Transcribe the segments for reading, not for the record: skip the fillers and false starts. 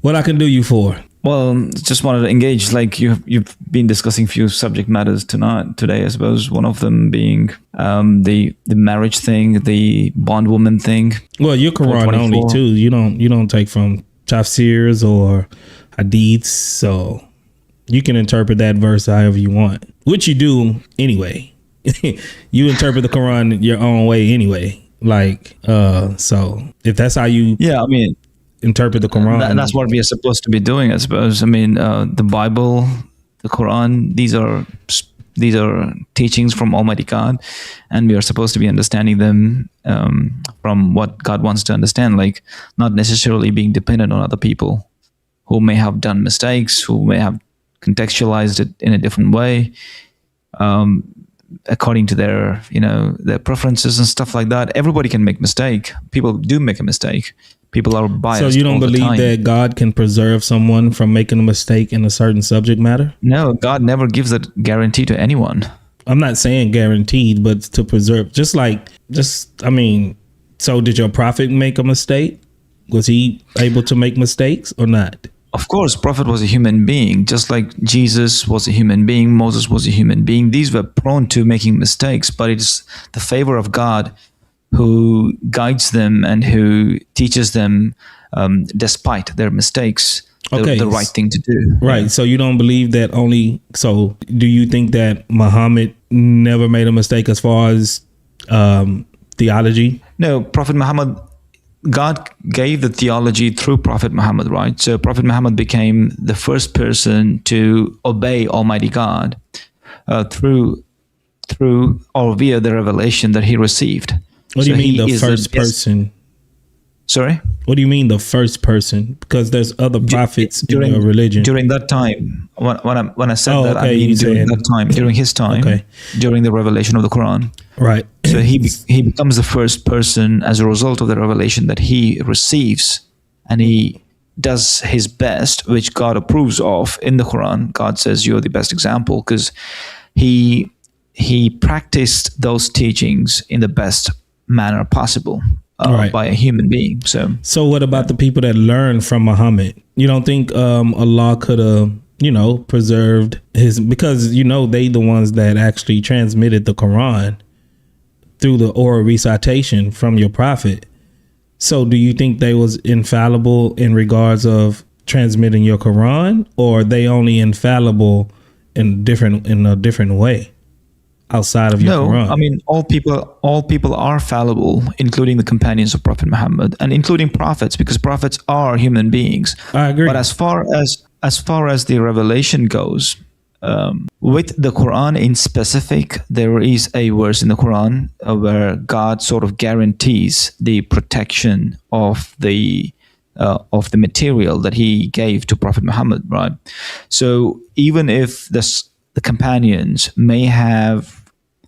What I can do you for? Well, just wanted to engage. Like you've been discussing few subject matters today. I suppose one of them being the marriage thing, the bondwoman thing. Well, you're Quran only too. You don't take from tafsirs or hadiths, so you can interpret that verse however you want, which you do anyway. You interpret the Quran your own way anyway. Like, so if that's how you, I mean, interpret the Quran, that's what we are supposed to be doing, I suppose. I mean, the Bible, the Quran, these are teachings from Almighty God, and we are supposed to be understanding them from what God wants to understand, like not necessarily being dependent on other people who may have done mistakes, who may have contextualized it in a different way, according to their preferences and stuff like that. Everybody can make mistake. People do make a mistake. People are biased. So you don't believe that God can preserve someone from making a mistake in a certain subject matter? No, God never gives that guarantee to anyone. I'm not saying guaranteed, but to preserve. So did your prophet make a mistake? Was he able to make mistakes or not? Of course, prophet was a human being, just like Jesus was a human being, Moses was a human being. These were prone to making mistakes, but it's the favor of God who guides them and who teaches them despite their mistakes, the right thing to do. Right. Yeah. So you don't believe that so do you think that Muhammad never made a mistake as far as theology? No, Prophet Muhammad, God gave the theology through Prophet Muhammad, right? So Prophet Muhammad became the first person to obey Almighty God through or via the revelation that he received. What do you mean the first person? Sorry? What do you mean the first person? Because there's other prophets in your religion. During that time, when I said that, I mean during that time, during his time, during the revelation of the Quran. Right. So he becomes the first person as a result of the revelation that he receives, and he does his best, which God approves of in the Quran. God says you're the best example because he practiced those teachings in the best manner possible by a human being. So what about the people that learn from Muhammad? You don't think Allah could have preserved his, because they the ones that actually transmitted the Quran through the oral recitation from your prophet. So do you think they was infallible in regards of transmitting your Quran, or are they only infallible in a different way outside of your Quran? I mean, all people are fallible, including the companions of Prophet Muhammad and including prophets, because prophets are human beings. I agree. But as far as the revelation goes, with the Quran in specific, there is a verse in the Quran where God sort of guarantees the protection of the material that he gave to Prophet Muhammad, right? So even if the companions may have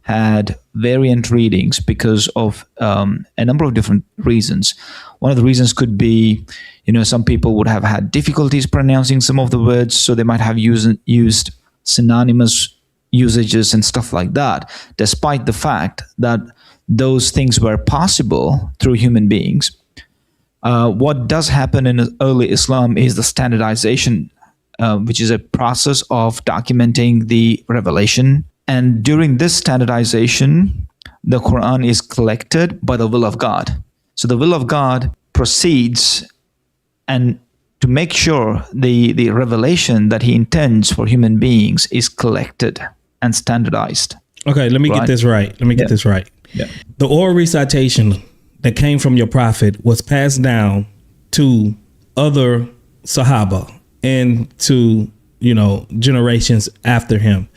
had variant readings because of a number of different reasons. One of the reasons could be, some people would have had difficulties pronouncing some of the words, so they might have used synonymous usages and stuff like that, despite the fact that those things were possible through human beings. What does happen in early Islam is the standardization, which is a process of documenting the revelation. And during this standardization, the Quran is collected by the will of God. So the will of God proceeds and to make sure the revelation that he intends for human beings is collected and standardized. Okay, let me get this right. Yeah. The oral recitation that came from your prophet was passed down to other Sahaba and to, generations after him,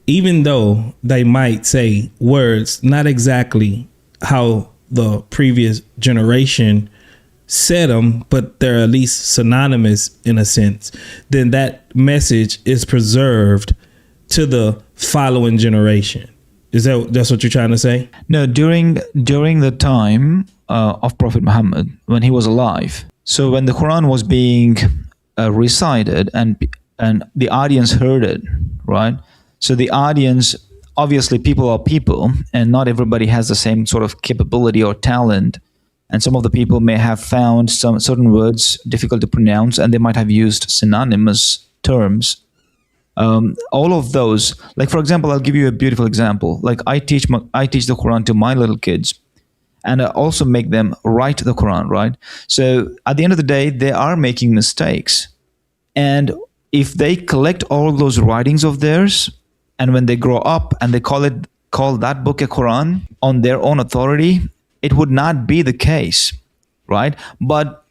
even though they might say words not exactly how the previous generation said them, but they're at least synonymous in a sense, then that message is preserved to the following generation. That's what you're trying to say? No, during the time of Prophet Muhammad, when he was alive. So when the Quran was being recited and the audience heard it, right? So the audience, obviously people are people, and not everybody has the same sort of capability or talent And some of the people may have found some certain words difficult to pronounce, and they might have used synonymous terms. All of those, like for example, I'll give you a beautiful example. Like I teach the Quran to my little kids, and I also make them write the Quran, right? So at the end of the day, they are making mistakes. And if they collect all those writings of theirs, and when they grow up and they call that book a Quran on their own authority, it would not be the case, right? But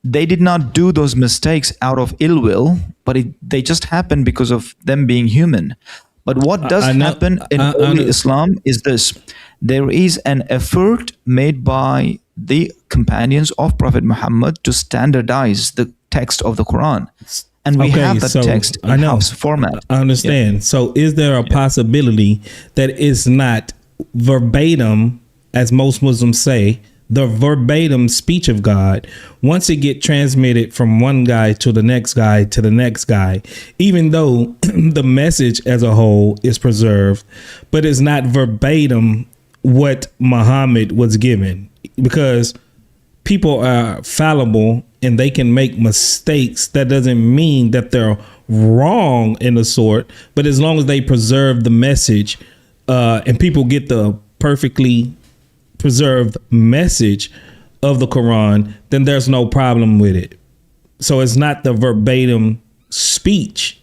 they did not do those mistakes out of ill will, but they just happened because of them being human. But what does happen in early Islam is this. There is an effort made by the companions of Prophet Muhammad to standardize the text of the Quran. And we have that text in Hafs format. I understand. Yeah. So is there a possibility that it's not verbatim, as most Muslims say, the verbatim speech of God, once it get transmitted from one guy to the next guy to the next guy, even though the message as a whole is preserved, but it's not verbatim what Muhammad was given? Because people are fallible and they can make mistakes. That doesn't mean that they're wrong in a sort, but as long as they preserve the message and people get the perfectly preserved message of the Quran, then there's no problem with it. So it's not the verbatim speech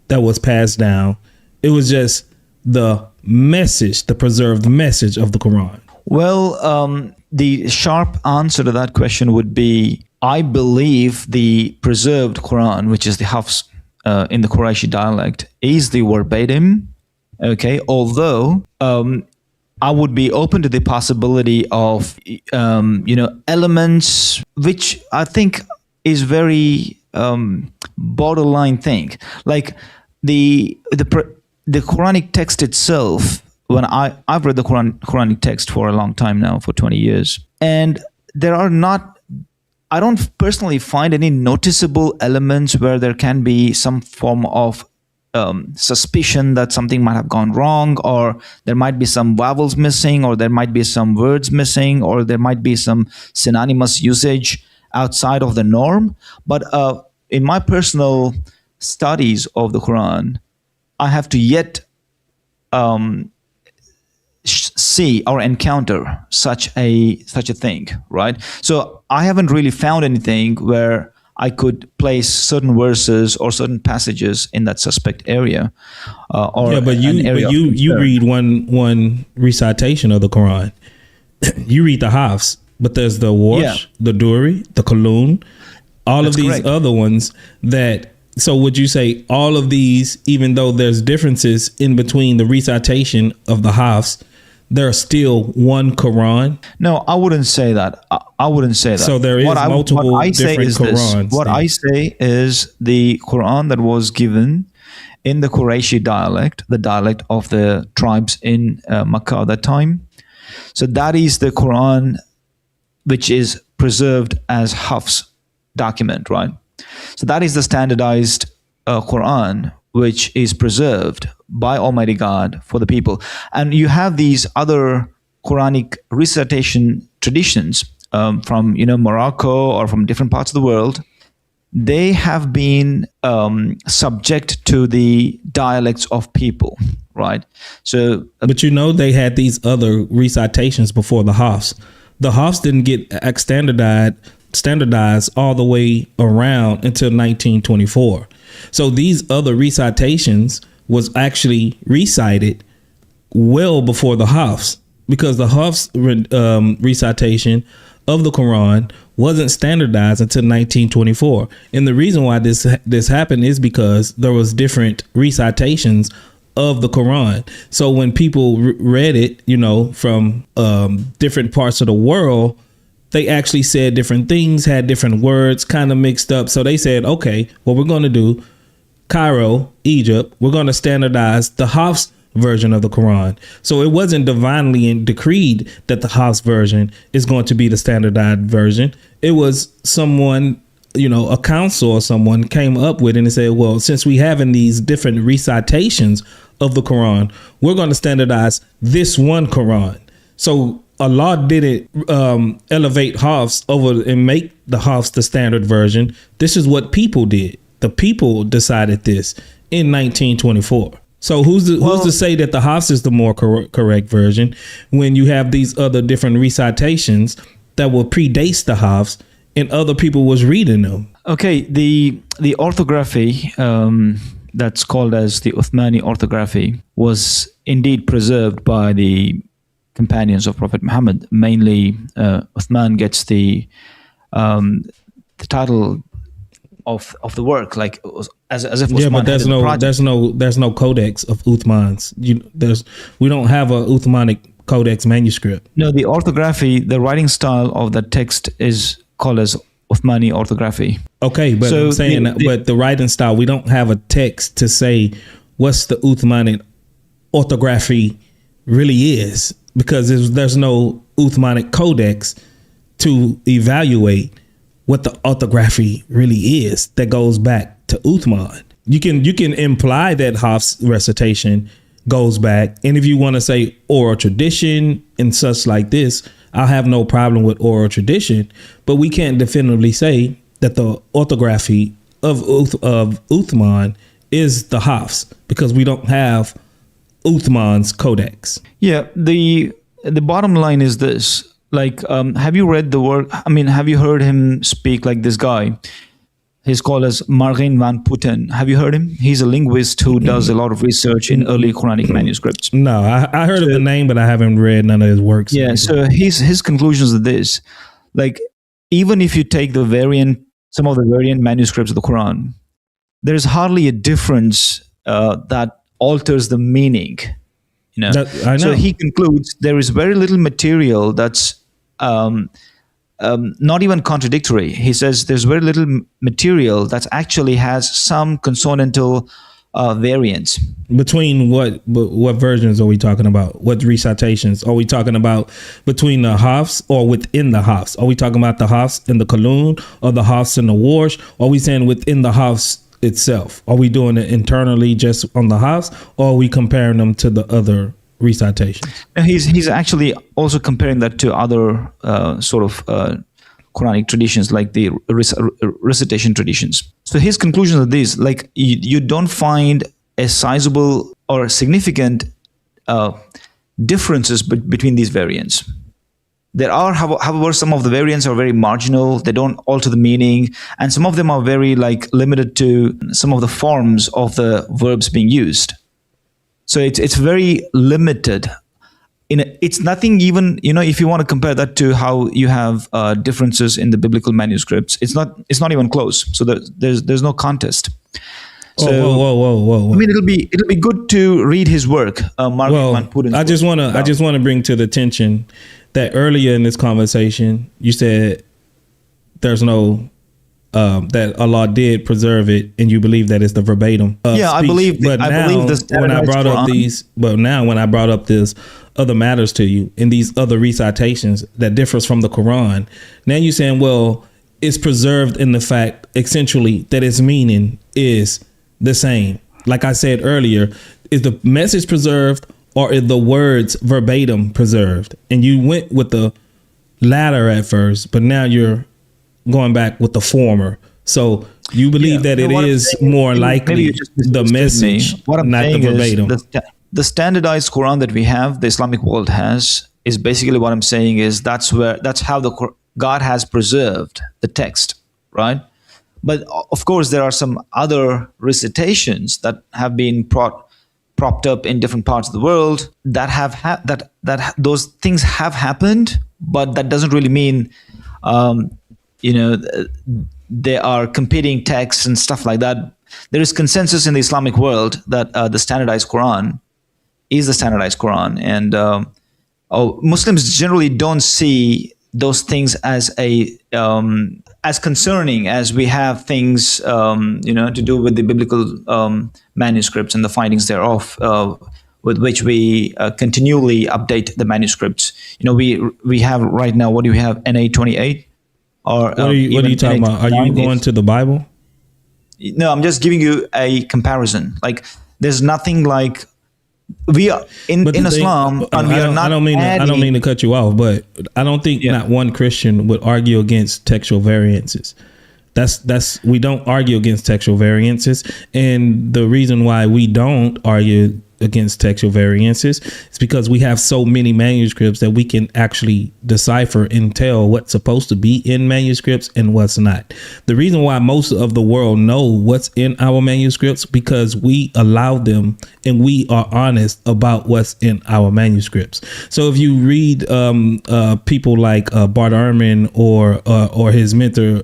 that was passed down. It was just the message, the preserved message of the Quran. Well, the sharp answer to that question would be, I believe the preserved Quran, which is the Hafs in the Qurayshi dialect, is the verbatim. Okay, although I would be open to the possibility of, elements which I think is very borderline thing. Like the Quranic text itself. When I've read the Quranic text for a long time now, for 20 years, and I don't personally find any noticeable elements where there can be some form of suspicion that something might have gone wrong, or there might be some vowels missing, or there might be some words missing, or there might be some synonymous usage outside of the norm. But in my personal studies of the Quran, I have to yet see or encounter such a thing, right? So I haven't really found anything where I could place certain verses or certain passages in that suspect area. But you read one recitation of the Quran. You read the Hafs, but there's the Warsh, the Duri, the Kalun, all of these correct. Other ones that. So would you say all of these, even though there's differences in between the recitation of the Hafs, there's still one Quran? No, I wouldn't say that. I wouldn't say that. So there is multiple different Qurans. What I say is the Quran that was given in the Qurayshi dialect, the dialect of the tribes in Makkah at that time. So that is the Quran which is preserved as Hafs document, right? So that is the standardized Quran which is preserved by Almighty God for the people. And you have these other Quranic recitation traditions from Morocco or from different parts of the world. They have been subject to the dialects of people, right? So, but they had these other recitations before the Hafs. The Hafs didn't get standardized all the way around until 1924. So these other recitations was actually recited well before the Hafs, because the Hafs recitation of the Quran wasn't standardized until 1924. And the reason why this happened is because there was different recitations of the Quran. So when people read it, from different parts of the world, they actually said different things, had different words, kind of mixed up. So they said, okay, what we're going to do, Cairo, Egypt, we're going to standardize the Hafs version of the Quran. So it wasn't divinely decreed that the Hafs version is going to be the standardized version. It was someone, a council or someone came up with it and said, well, since we having these different recitations of the Quran, we're going to standardize this one Quran. So Allah didn't elevate Hafs over and make the Hafs the standard version. This is what people did. The people decided this in 1924. So who's to say that the Hafs is the more correct version when you have these other different recitations that will predate the Hafs and other people was reading them? Okay, the orthography that's called as the Uthmani orthography was indeed preserved by the companions of Prophet Muhammad. Mainly, Uthman gets the title of the work, like as if Uthman but there's no codex of Uthman's. We don't have a Uthmanic codex manuscript. No, the orthography, the writing style of the text is called as Uthmani orthography. Okay, but I'm saying but the writing style, we don't have a text to say what's the Uthmanic orthography really is, because there's no Uthmanic codex to evaluate what the orthography really is that goes back to Uthman. You can imply that Hafs recitation goes back, and if you want to say oral tradition and such like this, I'll have no problem with oral tradition, but we can't definitively say that the orthography of Uthman is the Hafs, because we don't have Uthman's codex. Yeah, the bottom line is this. Like, have you read the work? I mean, have you heard him speak? Like this guy, he's called as Margin van Putten. Have you heard him? He's a linguist who does a lot of research in early Quranic manuscripts. No, I heard of the name, but I haven't read none of his works. Yeah, so his conclusions are this. Like, even if you take some of the variant manuscripts of the Quran, there's hardly a difference that alters the meaning. You know? I know. So he concludes there is very little material that's not even contradictory. He says there's very little material that actually has some consonantal variance. Between what versions are we talking about? What recitations are we talking about? Between the Hafs or within the Hafs? Are we talking about the Hafs in the Kalun or the Hafs in the Warsh? Or are we saying within the Hafs itself? Are we doing it internally just on the Hafs, or are we comparing them to the other recitations? He's actually also comparing that to other sort of Quranic traditions, like the recitation traditions. So his conclusions are these: like you don't find a sizable or significant differences between these variants. There are, however, some of the variants are very marginal. They don't alter the meaning, and some of them are very limited to some of the forms of the verbs being used. So it's very limited. It's nothing even, if you want to compare that to how you have differences in the biblical manuscripts, it's not even close. So there's no contest. So, whoa. I mean, it'll be good to read his work. I just want to bring to the attention that earlier in this conversation, you said there's no that Allah did preserve it, and you believe that it's the verbatim. Speech. I believe this. When I brought up this other matters to you in these other recitations that differs from the Quran, now you're saying, well, it's preserved in the fact essentially that its meaning is the same. Like I said earlier, is the message preserved, or is the words verbatim preserved? And you went with the latter at first, but now you're going back with the former. So you believe that it is more likely the message, not the verbatim. The standardized Quran that we have, the Islamic world has, is basically what I'm saying is that's how God has preserved the text, right? But of course, there are some other recitations that have been propped up in different parts of the world that have that those things have happened, but that doesn't really mean they are competing texts and stuff like that. There is consensus in the Islamic world that the standardized Quran is the standardized Quran, and Muslims generally don't see those things as as concerning as we have things to do with the biblical manuscripts and the findings thereof, with which we continually update the manuscripts. We have right now, what do we have, NA 28? Or what are you talking about? Are you going to the Bible? No, I'm just giving you a comparison. Like, there's nothing like We are in But the thing- Islam, and we are not. I don't mean to cut you off, but I don't think not one Christian would argue against textual variances. We don't argue against textual variances, and the reason why we don't argue against textual variances is because we have so many manuscripts that we can actually decipher and tell what's supposed to be in manuscripts and what's not. The reason why most of the world know what's in our manuscripts because we allow them and we are honest about what's in our manuscripts. So if you read people like Bart Ehrman or his mentor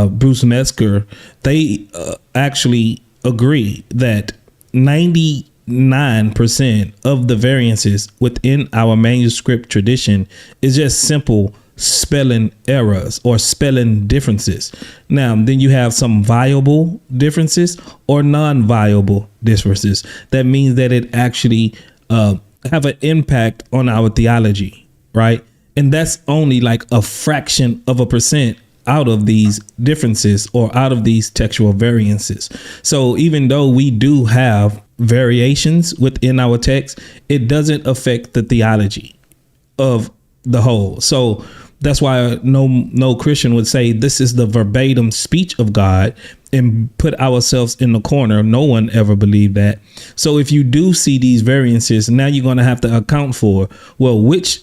Bruce Metzger, they actually agree that 99% of the variances within our manuscript tradition is just simple spelling errors or spelling differences. Now, then you have some viable differences or non-viable differences. That means that it actually have an impact on our theology, right? And that's only like a fraction of a percent out of these differences or out of these textual variances. So even though we do have variations within our text, it doesn't affect the theology of the whole. So that's why no Christian would say this is the verbatim speech of God and put ourselves in the corner. No one ever believed that. So if you do see these variances, now you're going to have to account for, well, which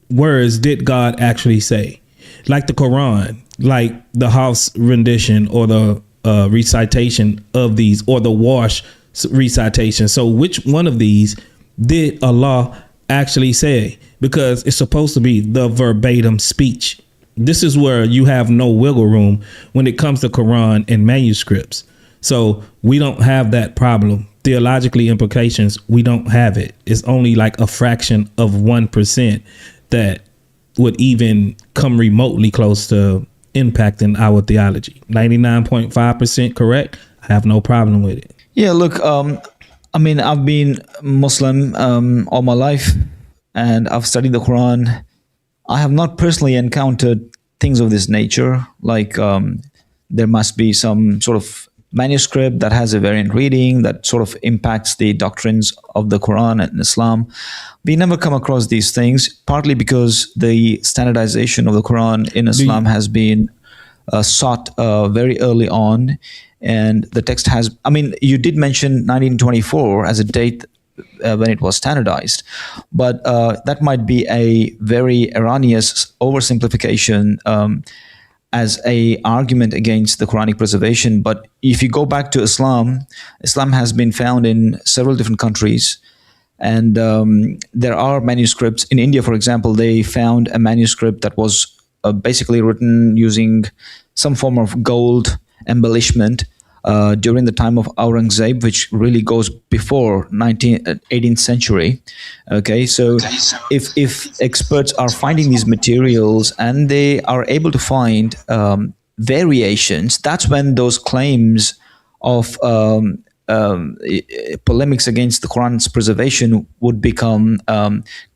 words did God actually say? Like the Quran, like the House rendition or the recitation of these, or the Wash recitation. So which one of these did Allah actually say? Because it's supposed to be the verbatim speech. This is where you have no wiggle room when it comes to Quran and manuscripts. So we don't have that problem. Theologically implications, we don't have it. It's only like a fraction of 1% that would even come remotely close to impacting our theology. 99.5% correct. I have no problem with it. Yeah, look, I mean, I've been Muslim all my life, and I've studied the Quran. I have not personally encountered things of this nature, like there must be some sort of manuscript that has a variant reading that sort of impacts the doctrines of the Quran and Islam. We never come across these things, partly because the standardization of the Quran in Islam has been sought very early on. And the text has, I mean, you did mention 1924 as a date when it was standardized, but that might be a very erroneous oversimplification as a argument against the Quranic preservation. But if you go back to Islam, Islam has been found in several different countries. And there are manuscripts. In India, for example, they found a manuscript that was basically written using some form of gold embellishment during the time of Aurangzeb, which really goes before 18th century. Okay, so if experts are finding these materials and they are able to find variations, that's when those claims of polemics against the Quran's preservation would become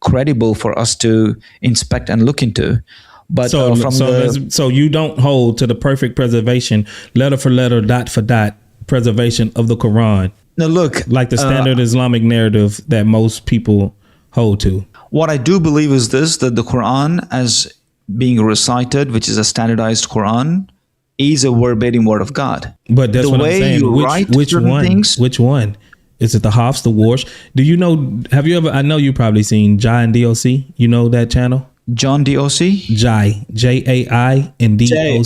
credible for us to inspect and look into. But so you don't hold to the perfect preservation, letter for letter, dot for dot preservation of the Quran. No, look, like the standard Islamic narrative that most people hold to. What I do believe is this: that the Quran, as being recited, which is a standardized Quran, is a verbatim word of God. But that's what I'm saying. Which one? Which one? Is it the Hafs, the Warsh? Do you know? Have you ever? I know you probably seen Jai and DOC. You know that channel? John DOC? Jai, Jai and DOC. Jay,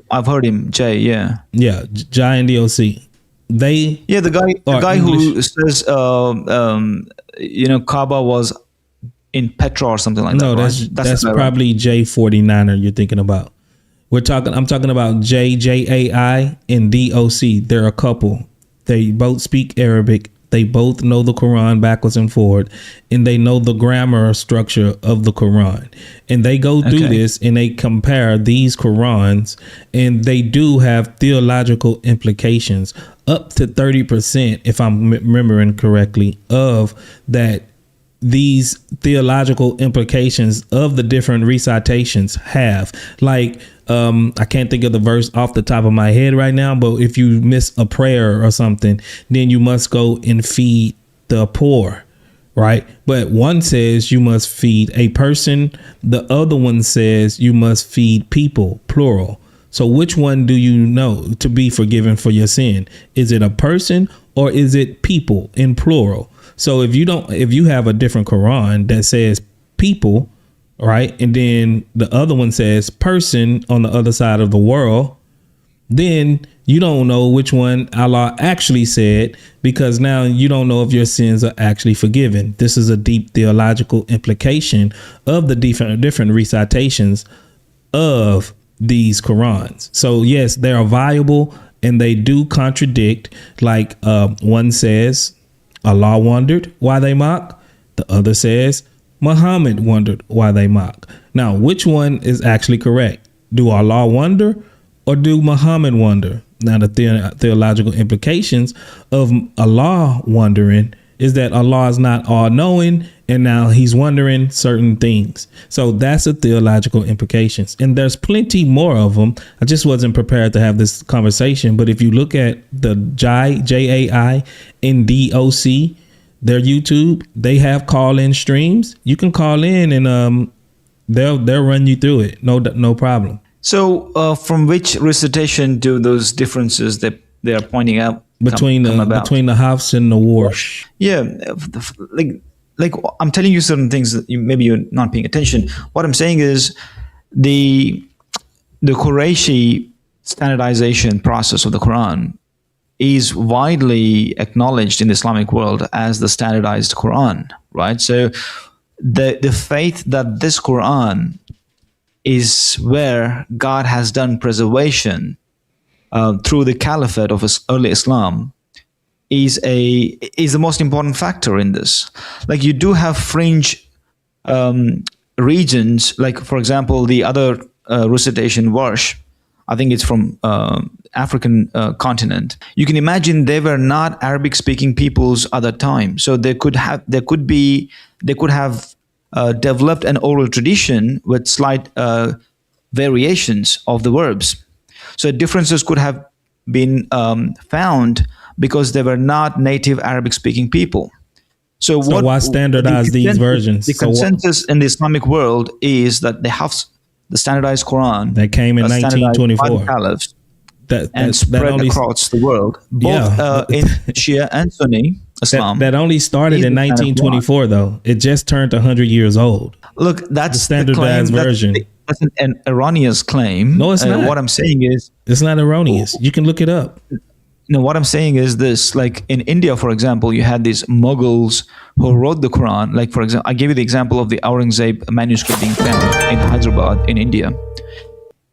I've heard him. Jay, yeah. Yeah, Jai and DOC. The guy who says Kaaba was in Petra or something like that. No, that's probably J49er you're thinking about. I'm talking about Jai and DOC. They're a couple. They both speak Arabic. They both know the Quran backwards and forward, and they know the grammar structure of the Quran. And they go through this and they compare these Qurans, and they do have theological implications up to 30%, if I'm remembering correctly, of that these theological implications of the different recitations have. Like, I can't think of the verse off the top of my head right now, but if you miss a prayer or something, then you must go and feed the poor, right? But one says you must feed a person. The other one says you must feed people, plural. So which one do you know to be forgiven for your sin? Is it a person or is it people in plural? So if you have a different Quran that says people, right, and then the other one says person on the other side of the world, then you don't know which one Allah actually said, because now you don't know if your sins are actually forgiven. This is a deep theological implication of the different recitations of these Qurans. So yes, they are viable and they do contradict. Like one says Allah wondered why they mock. The other says Muhammad wondered why they mock. Now, which one is actually correct? Do Allah wonder or do Muhammad wonder? Now, the theological implications of Allah wondering is that Allah is not all knowing, and now he's wondering certain things. So that's the theological implications. And there's plenty more of them. I just wasn't prepared to have this conversation. But if you look at the JAI and DOC, their YouTube, they have call-in streams. You can call in and they'll run you through it. No problem. So from which recitation do those differences that they are pointing out between the Hafs and the Warsh? Yeah, like I'm telling you certain things that maybe you're not paying attention. What I'm saying is the Qurayshi standardization process of the Quran is widely acknowledged in the Islamic world as the standardized Quran, right? So the faith that this Quran is where God has done preservation through the caliphate of early Islam is the most important factor in this. Like, you do have fringe regions, like for example the other recitation Warsh, I think it's from African continent. You can imagine they were not Arabic speaking peoples at that time, so they could have developed an oral tradition with slight variations of the verbs. So differences could have been found because they were not native Arabic speaking people. So why standardize these versions? The consensus in the Islamic world is that they have the standardized Quran that came in 1924. And spread across the world, both in Shia and Sunni Islam. That only started in 1924, though. It just turned 100 years old. Look, that's the standardized version. That's an erroneous claim. No, it's not. What I'm saying is, it's not erroneous. You can look it up. No, what I'm saying is this: like in India, for example, you had these Mughals who wrote the Quran. Like, for example, I gave you the example of the Aurangzeb manuscript being found in Hyderabad in India.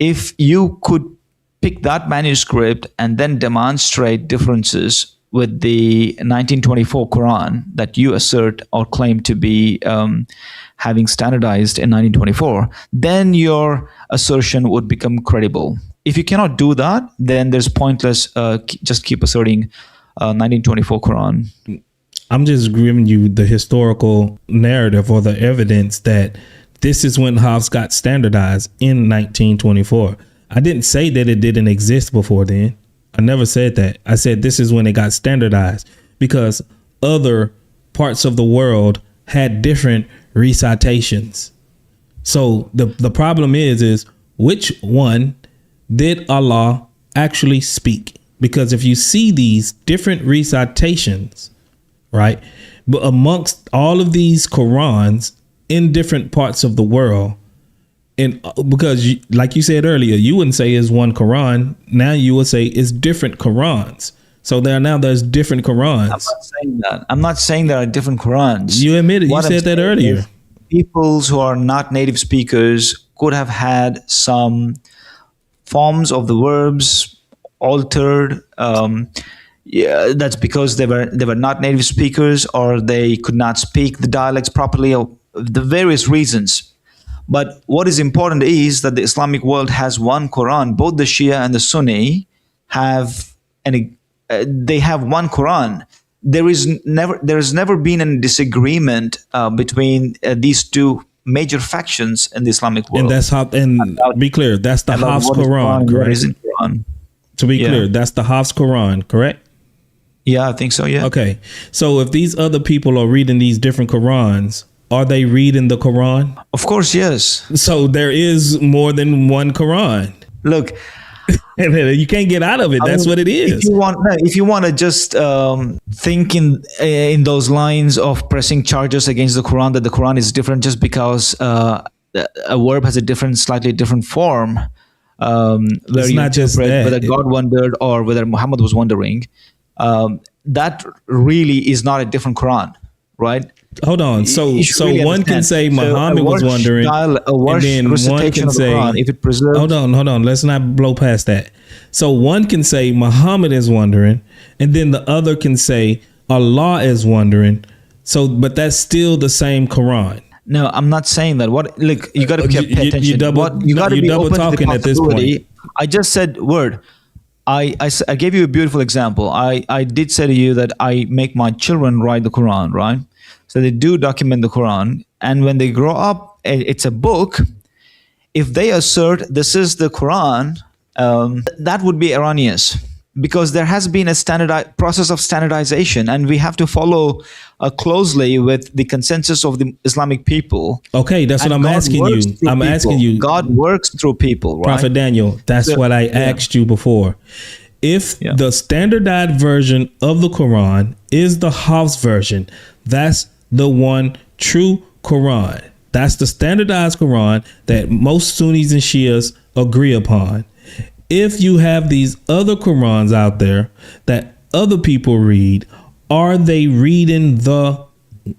If you could pick that manuscript and then demonstrate differences with the 1924 Quran that you assert or claim to be having standardized in 1924, then your assertion would become credible. If you cannot do that, then there's pointless just keep asserting 1924 Quran. I'm just giving you the historical narrative or the evidence that this is when Hafs got standardized in 1924. I didn't say that it didn't exist before then. I never said that. I said this is when it got standardized because other parts of the world had different recitations. So the problem is which one did Allah actually speak? Because if you see these different recitations, right, but amongst all of these Qurans in different parts of the world, and because like you said earlier, you wouldn't say it's one Quran. Now you would say it's different Qurans. So there's different Qurans. I'm not saying that. I'm not saying there are different Qurans. You admitted. You said that earlier. Peoples who are not native speakers could have had some forms of the verbs altered. That's because they were not native speakers, or they could not speak the dialects properly, or the various reasons. But what is important is that the Islamic world has one Quran. Both the Shia and the Sunni have one Quran. there's never been a disagreement between these two major factions in the Islamic world. And that's how. And be clear, that's the Hafs Quran, correct? Quran. To be clear, that's the Hafs Quran, correct? Yeah, I think so. Yeah. Okay. So if these other people are reading these different Qurans, are they reading the Quran? Of course, yes. So there is more than one Quran. Look, you can't get out of it. That's what it is. If you want to just think in those lines of pressing charges against the Quran, that the Quran is different just because a verb has a slightly different form, where you not just that. whether God wondered or whether Muhammad was wondering, that really is not a different Quran, right? Hold on. So really one can say Muhammad was wondering, and then one can say, Quran, if it preserves. Hold on. Let's not blow past that. So one can say Muhammad is wondering, and then the other can say Allah is wondering. So, but that's still the same Quran. No, I'm not saying that. Look, you got to pay attention. You got to be open talking to the at this point. I just said word. I gave you a beautiful example. I did say to you that I make my children write the Quran, right? So they do document the Quran. And when they grow up, it's a book. If they assert this is the Quran, that would be erroneous, because there has been a process of standardization, and we have to follow closely with the consensus of the Islamic people. Okay, that's what I'm asking you. I'm asking you. God works through people, right? Prophet Daniel, that's what I asked you before. If the standardized version of the Quran is the Hafs version, that's the one true Quran. That's the standardized Quran that most Sunnis and Shias agree upon. If you have these other Qurans out there that other people read, are they reading the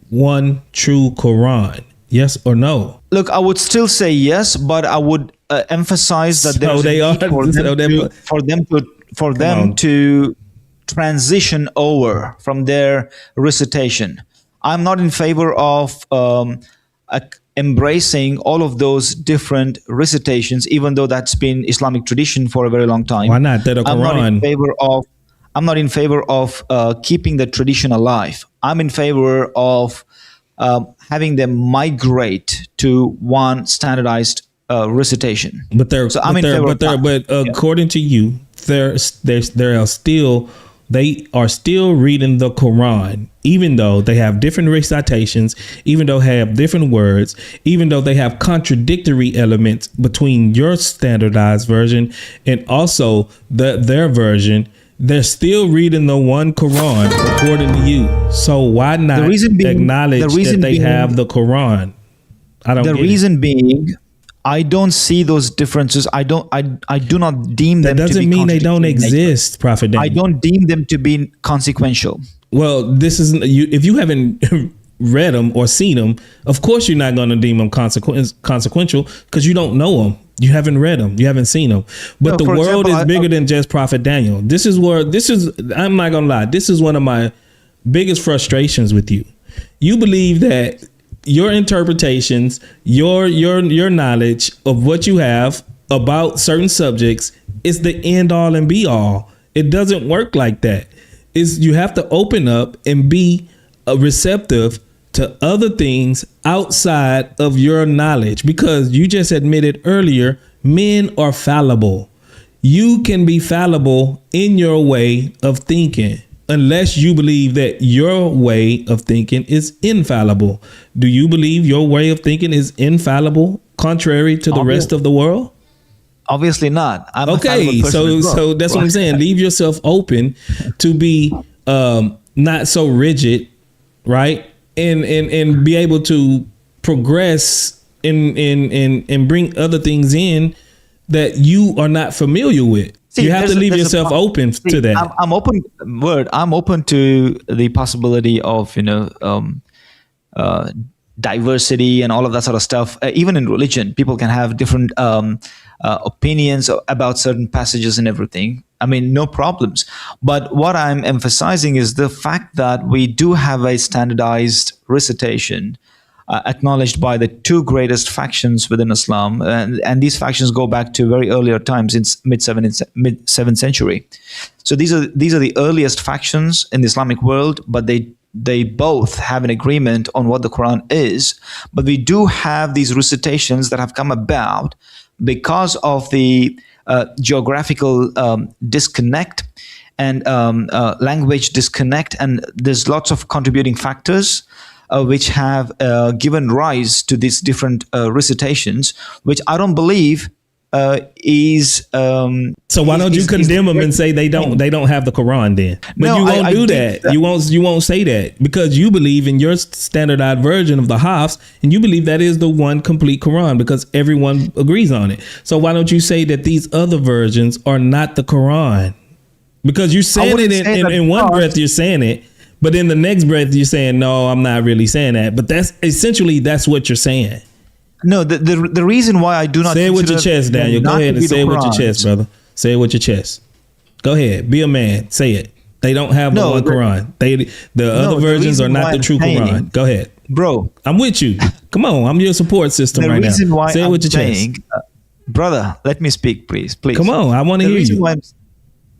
one true Quran? Yes or no? Look, I would still say yes, but I would emphasize that for them to transition over from their recitation. I'm not in favor of embracing all of those different recitations, even though that's been Islamic tradition for a very long time. Why not? That I'm not in favor of keeping the tradition alive. I'm in favor of having them migrate to one standardized recitation. But according to you, they are still reading the Quran, even though they have different recitations, even though they have different words, even though they have contradictory elements between your standardized version and also their version. They're still reading the one Quran according to you. So why not acknowledge that they have the Quran? I don't see those differences. I do not deem them to be. That doesn't mean they don't exist, Prophet Daniel. I don't deem them to be consequential. Well, this is if you haven't read them or seen them, of course you're not going to deem them consequential because you don't know them. You haven't read them. You haven't seen them. But the world is bigger than just Prophet Daniel. I'm not going to lie. This is one of my biggest frustrations with you. You believe that your interpretations, your knowledge of what you have about certain subjects is the end all and be all. It doesn't work like that. You have to open up and be receptive to other things outside of your knowledge, because you just admitted earlier, men are fallible. You can be fallible in your way of thinking, unless you believe that your way of thinking is infallible. Do you believe your way of thinking is infallible, contrary to the rest of the world? Obviously not. Okay, so that's what I'm saying. Leave yourself open to be not so rigid, right? And be able to progress and bring other things in that you are not familiar with. You have to leave yourself open to that. I'm open to the possibility of diversity and all of that sort of stuff. Even in religion, people can have different opinions about certain passages and everything. I mean, no problems. But what I'm emphasizing is the fact that we do have a standardized recitation. acknowledged by the two greatest factions within Islam, and these factions go back to very earlier times, in mid 7th century. So these are the earliest factions in the Islamic world, but they both have an agreement on what the Quran is. But we do have these recitations that have come about because of the geographical disconnect and language disconnect, and there's lots of contributing factors which have given rise to these different recitations, which I don't believe is. So why don't you condemn them and say they don't have the Quran then? But No, you won't I do think that. You won't say that because you believe in your standardized version of the Hafs, and you believe that is the one complete Quran because everyone agrees on it. So why don't you say that these other versions are not the Quran? Because you're saying it in one breath, you're saying it, but in the next breath, you're saying, no, I'm not really saying that. But that's what you're saying. No, the reason why I do not say it with your chest, Daniel. Go ahead and say it with your chest, brother. Say it with your chest. Go ahead. Be a man. Say it. They don't have the one Quran. The other versions are not the true Quran. Go ahead. Bro. I'm with you. Come on. I'm your support system right now. Say it with your chest. Brother, let me speak, please. Come on. I want to hear you.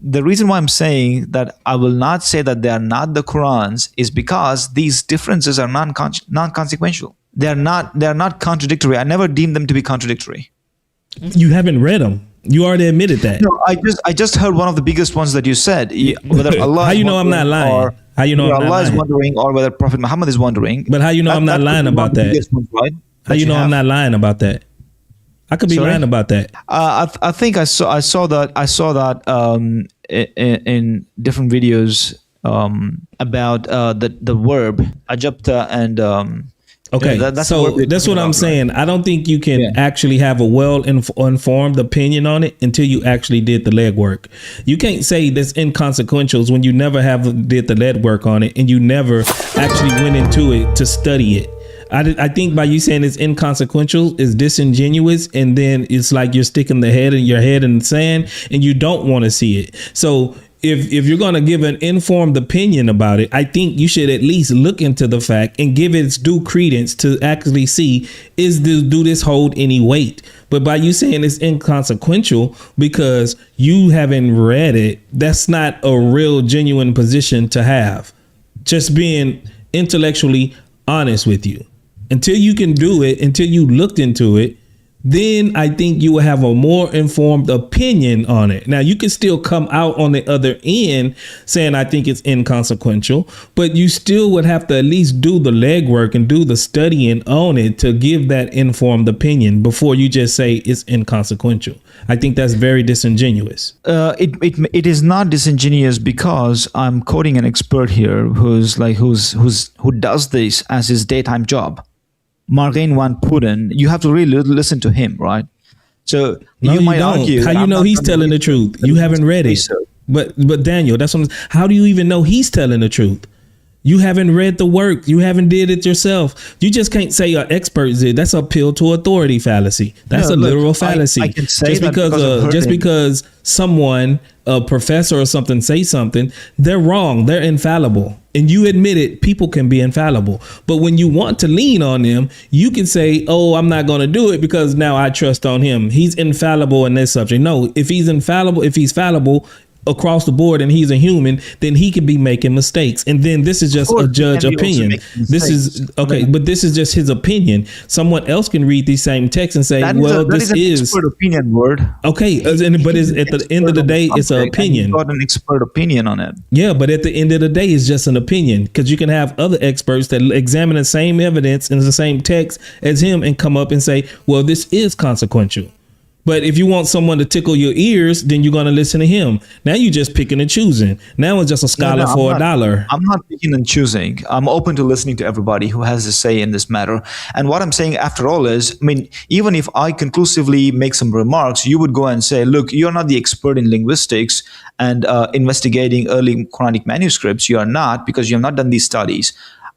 The reason why I'm saying that I will not say that they are not the Qurans is because these differences are non-consequential. They are not contradictory. I never deemed them to be contradictory. You haven't read them. You already admitted that. No, I just heard one of the biggest ones that you said. Whether Allah how you know I'm not lying? Or how you know Allah is wondering, or whether Prophet Muhammad is wondering. But how you know I'm not lying about that? Ones, right? How you know I'm not lying about that? I could be lying about that. I think I saw that in different videos about the verb ajabta and. Okay, that's what I'm saying. I don't think you can actually have a well-informed opinion on it until you actually did the legwork. You can't say that's inconsequential when you never did the legwork on it and you never actually went into it to study it. I think by you saying it's inconsequential is disingenuous, and then it's like you're sticking your head in the sand and you don't want to see it. So if you're going to give an informed opinion about it, I think you should at least look into the fact and give its due credence to actually see, do this hold any weight? But by you saying it's inconsequential because you haven't read it, that's not a real genuine position to have. Just being intellectually honest with you. Until you can do it, until you looked into it, then I think you will have a more informed opinion on it. Now, you can still come out on the other end saying, I think it's inconsequential, but you still would have to at least do the legwork and do the studying on it to give that informed opinion before you just say it's inconsequential. I think that's very disingenuous. It is not disingenuous because I'm quoting an expert here who does this as his daytime job. Margain van Putten, you have to really listen to him, right? So you might argue. How you know he's telling the truth? You haven't read it. But Daniel, how do you even know he's telling the truth? You haven't read the work. You haven't did it yourself. You just can't say an expert did. That's a appeal to authority fallacy. That's a literal fallacy. I can say just because someone, a professor or something, say something, they're wrong. They're infallible. And you admit it, people can be infallible. But when you want to lean on them, you can say, oh, I'm not going to do it because now I trust on him. He's infallible in this subject. No, if he's fallible across the board and he's a human, then he could be making mistakes. And then this is just a judge opinion. This is okay, but this is just his opinion. Someone else can read these same texts and say, this is an expert opinion word. Okay, but at the end of the day, it's an opinion. Got an expert opinion on it. Yeah, but at the end of the day, it's just an opinion, because you can have other experts that examine the same evidence in the same text as him and come up and say, well, this is consequential. But if you want someone to tickle your ears, then you're going to listen to him. Now you're just picking and choosing. Now it's just a scholar for $1. I'm not picking and choosing. I'm open to listening to everybody who has a say in this matter. And what I'm saying, after all, is, even if I conclusively make some remarks, you would go and say, look, you're not the expert in linguistics and investigating early Quranic manuscripts. You are not, because you have not done these studies.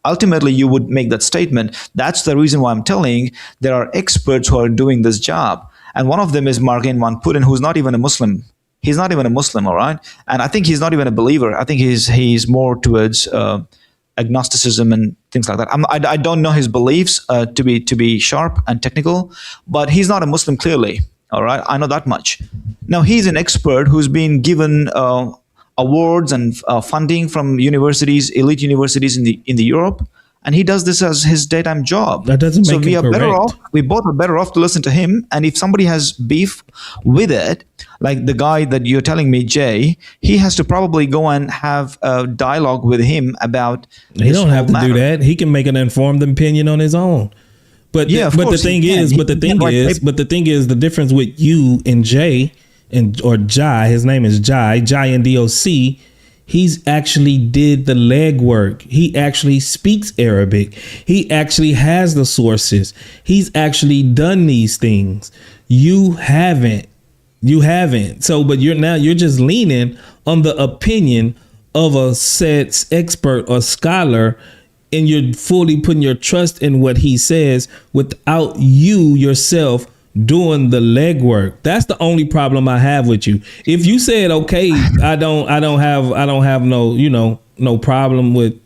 Ultimately, you would make that statement. That's the reason why I'm telling there are experts who are doing this job. And one of them is Margain van Putten, who's not even a Muslim. He's not even a Muslim, all right? And I think he's not even a believer. I think he's more towards agnosticism and things like that. I don't know his beliefs to be sharp and technical, but he's not a Muslim clearly. All right, I know that much. Now he's an expert who's been given awards and funding from universities, elite universities in the Europe, and he does this as his daytime job. That doesn't make we him are better correct. off. We both are better off to listen to him. And if somebody has beef with it, like the guy that you're telling me, Jay, he has to probably go and have a dialogue with him about. He don't have to do that. He can make an informed opinion on his own. But Yeah, of but the course thing he can. is, but the He thing can, like, is, but the thing is, the difference with you and Jay or Jai, his name is Jai and DOC. He's actually did the legwork. He actually speaks Arabic. He actually has the sources. He's actually done these things. You haven't. So, but you're just leaning on the opinion of a said expert or scholar, and you're fully putting your trust in what he says without you yourself doing the legwork. That's the only problem I have with you. If you said, okay, I don't have no problem with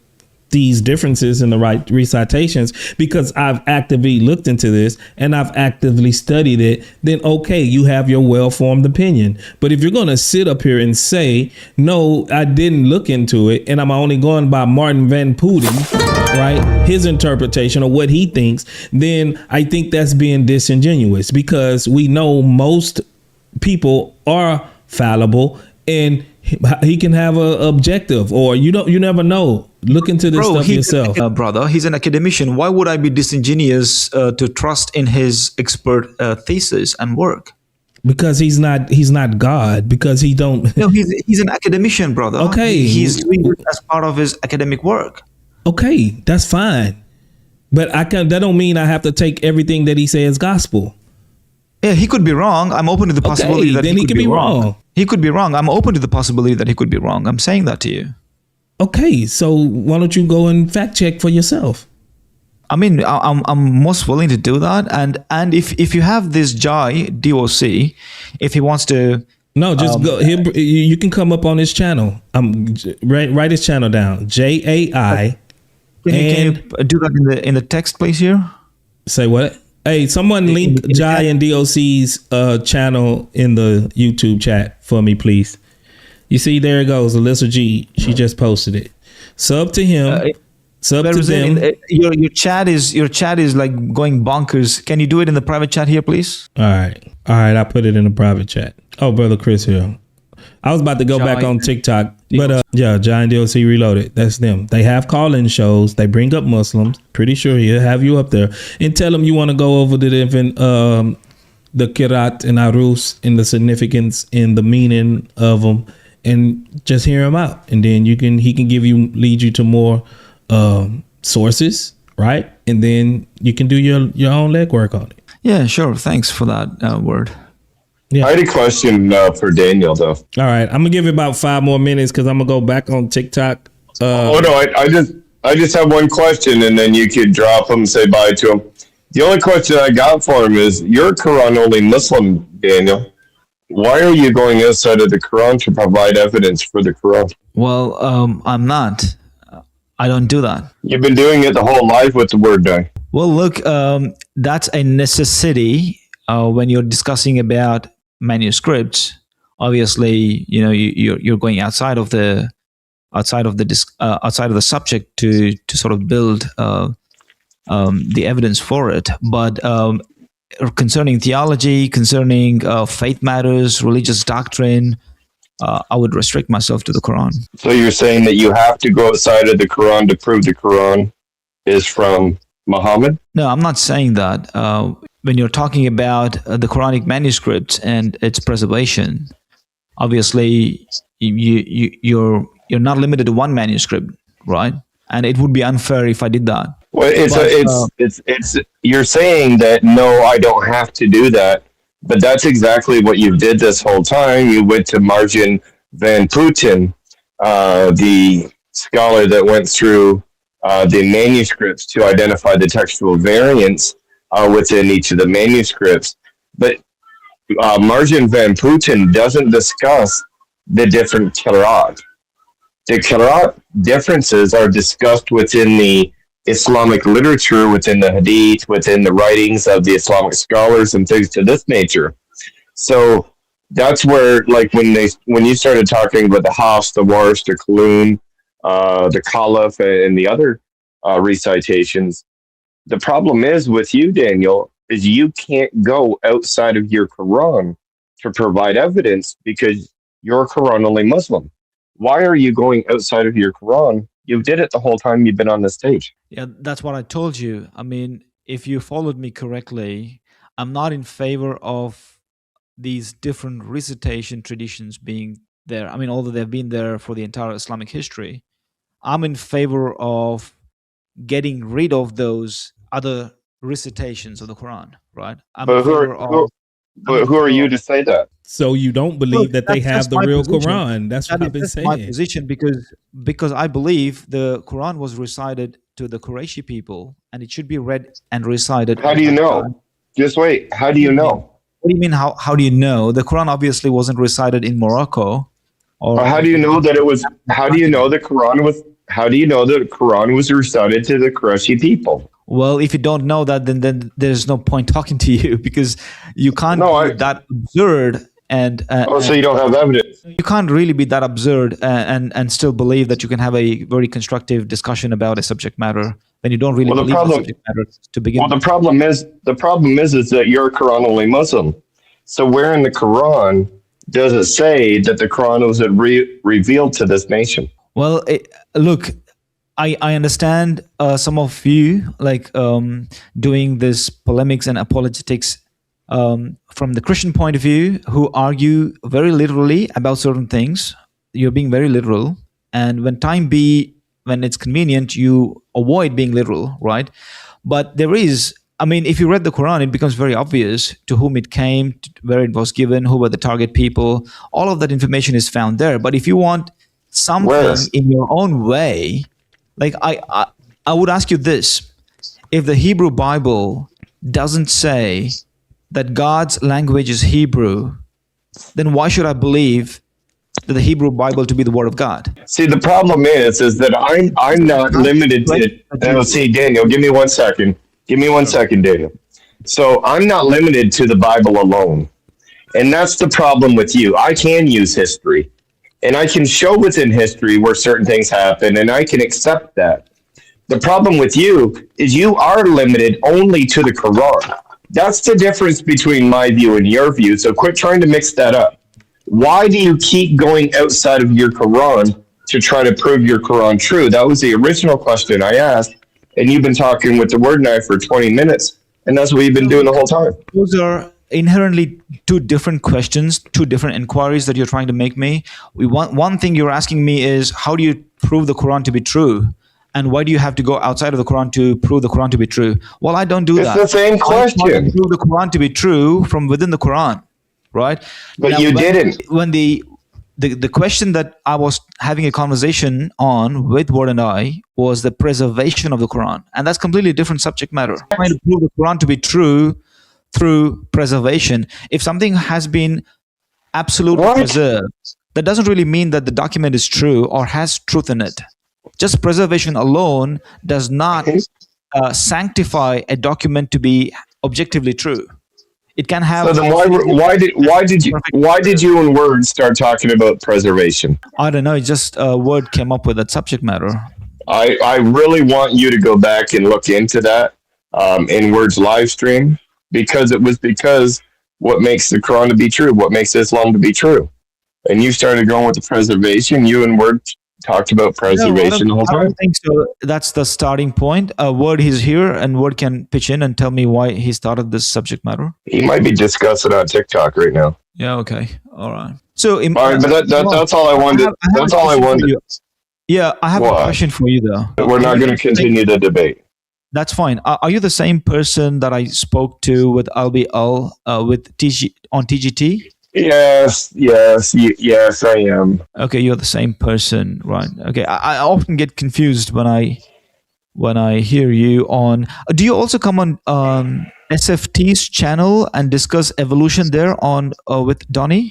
these differences in the right recitations because I've actively looked into this and I've actively studied it, then okay, you have your well-formed opinion. But if you're going to sit up here and say, no, I didn't look into it and I'm only going by Martin Van Putten, right, his interpretation of what he thinks, then I think that's being disingenuous, because we know most people are fallible and he can have a objective, or you never know. Look into this stuff yourself. Brother, he's an academician. Why would I be disingenuous to trust in his expert thesis and work? Because he's not God. Because he don't. No, he's an academician, brother. Okay, he's doing it as part of his academic work. Okay, that's fine, but that don't mean I have to take everything that he says gospel. Yeah, he could be wrong. I'm open to the possibility that he could be wrong. He could be wrong. I'm open to the possibility that he could be wrong. I'm saying that to you. Okay, so why don't you go and fact check for yourself? I mean, I'm most willing to do that. And if you have this Jai DOC, if he wants to, no, just go. You can come up on his channel. Write his channel down. JAI. Can you do that in the text, please? Here. Say what? Hey, someone link Jai and DOC's channel in the YouTube chat for me, please. You see, there it goes. Alyssa G. She just posted it. Sub to him. Sub to them. Your chat is like going bonkers. Can you do it in the private chat here, please? All right. I put it in the private chat. Oh, brother Chris here. I was about to go back on TikTok, but yeah, Jai and DOC Reloaded. That's them. They have call-in shows. They bring up Muslims. Pretty sure he'll have you up there and tell them you want to go over the different the Kirat and Arus and the significance and the meaning of them, and just hear him out. And then he can lead you to more sources, right? And then you can do your own legwork on it. Yeah, sure. Thanks for that word. Yeah. I had a question for Daniel, though. All right, I'm gonna give it about 5 more minutes because I'm gonna go back on TikTok. I just have one question, and then you could drop him, say bye to him. The only question I got for him is: you're a Quran-only Muslim, Daniel. Why are you going outside of the Quran to provide evidence for the Quran? Well, I'm not. I don't do that. You've been doing it the whole life with the Word&I. Well, look, that's a necessity when you're discussing about manuscripts. Obviously, you're going outside of the subject to sort of build the evidence for it. But concerning theology, concerning faith matters, religious doctrine, I would restrict myself to the Quran. So you're saying that you have to go outside of the Quran to prove the Quran is from Muhammad? No, I'm not saying that. When you're talking about the Quranic manuscript and its preservation, obviously you're not limited to one manuscript, right? And it would be unfair if I did that. Well, it's you're saying that no, I don't have to do that, but that's exactly what you did this whole time. You went to Martin Van Putten, the scholar that went through the manuscripts to identify the textual variants within each of the manuscripts. But Martin Van Putten doesn't discuss the different qira'at. The qira'at differences are discussed within the Islamic literature, within the hadith, within the writings of the Islamic scholars and things to this nature. So that's where, like, when you started talking about the Hafs, the Warsh, the Kalun, the Khalaf, and the other recitations, the problem is with you, Daniel, is you can't go outside of your Quran to provide evidence because you're a Quran only Muslim. Why are you going outside of your Quran? You did it the whole time you've been on the stage. Yeah, that's what I told you. I mean, if you followed me correctly, I'm not in favor of these different recitation traditions being there. I mean, although they've been there for the entire Islamic history, I'm in favor of getting rid of those other recitations of the Quran, right? But who are you to say that? So you don't believe that they have the real Quran? That's what I've been saying. My position, because I believe the Quran was recited to the Qurayshi people, and it should be read and recited. How do you know? Just wait. How do you know? What do you mean? How do you know? The Quran obviously wasn't recited in Morocco. Or how do you know that it was? How do you know the Quran was? How do you know that the Quran was recited to the Qurayshi people? Well, if you don't know that, then there's no point talking to you, because you can't be that absurd. So you don't have evidence. You can't really be that absurd and still believe that you can have a very constructive discussion about a subject matter when you don't really believe the subject matter to begin with. Well, the problem is that you're a Quran only Muslim. So where in the Quran does it say that the Quran was revealed to this nation? Well, look, I understand some of you doing this polemics and apologetics from the Christian point of view, who argue very literally about certain things. You're being very literal, and when it's convenient, you avoid being literal, right? But there is, I mean, if you read the Quran, it becomes very obvious to whom it came, where it was given, who were the target people. All of that information is found there. But if you want something in your own way, like I would ask you this: if the Hebrew Bible doesn't say that God's language is Hebrew, then why should I believe that the Hebrew Bible to be the Word of God? See, the problem is that I'm not limited to. See, Daniel, give me 1 second. Give me 1 second, Daniel. So I'm not limited to the Bible alone, and that's the problem with you. I can use history, and I can show within history where certain things happen, and I can accept that. The problem with you is you are limited only to the Quran. That's the difference between my view and your view. So quit trying to mix that up. Why do you keep going outside of your Quran to try to prove your Quran true? That was the original question I asked. And you've been talking with TheWord&I for 20 minutes. And that's what you've been doing the whole time. Those are inherently two different questions, two different inquiries that you're trying to make me. One thing you're asking me is, how do you prove the Quran to be true? And why do you have to go outside of the Quran to prove the Quran to be true? Well, I don't do that. It's the same question. I prove the Quran to be true from within the Quran, right? But you didn't. When the question that I was having a conversation on with Word&I was the preservation of the Quran. And that's completely a different subject matter. I'm trying to prove the Quran to be true through preservation. If something has been absolutely preserved, that doesn't really mean that the document is true or has truth in it. Just preservation alone does not sanctify a document to be objectively true. It can have. So then why did you in Word start talking about preservation? I don't know. It just Word came up with that subject matter. I really want you to go back and look into that in Word's live stream, because what makes the Quran to be true, what makes Islam to be true, and you started going with the preservation. You and Word talked about preservation the whole time. I don't think so. That's the starting point. Word is here, and Word can pitch in and tell me why he started this subject matter. He might be discussing on TikTok right now. Yeah. Okay. All right. So, all right, but that's all I wanted. That's all I wanted. Yeah, I have a question for you, though. We're not going to continue the debate. That's fine. Are you the same person that I spoke to with Albi Al with on TGT? Yes, I am. Okay, you're the same person, right? Okay, I often get confused when I hear you on. Do you also come on SFT's channel and discuss evolution there on with Donnie?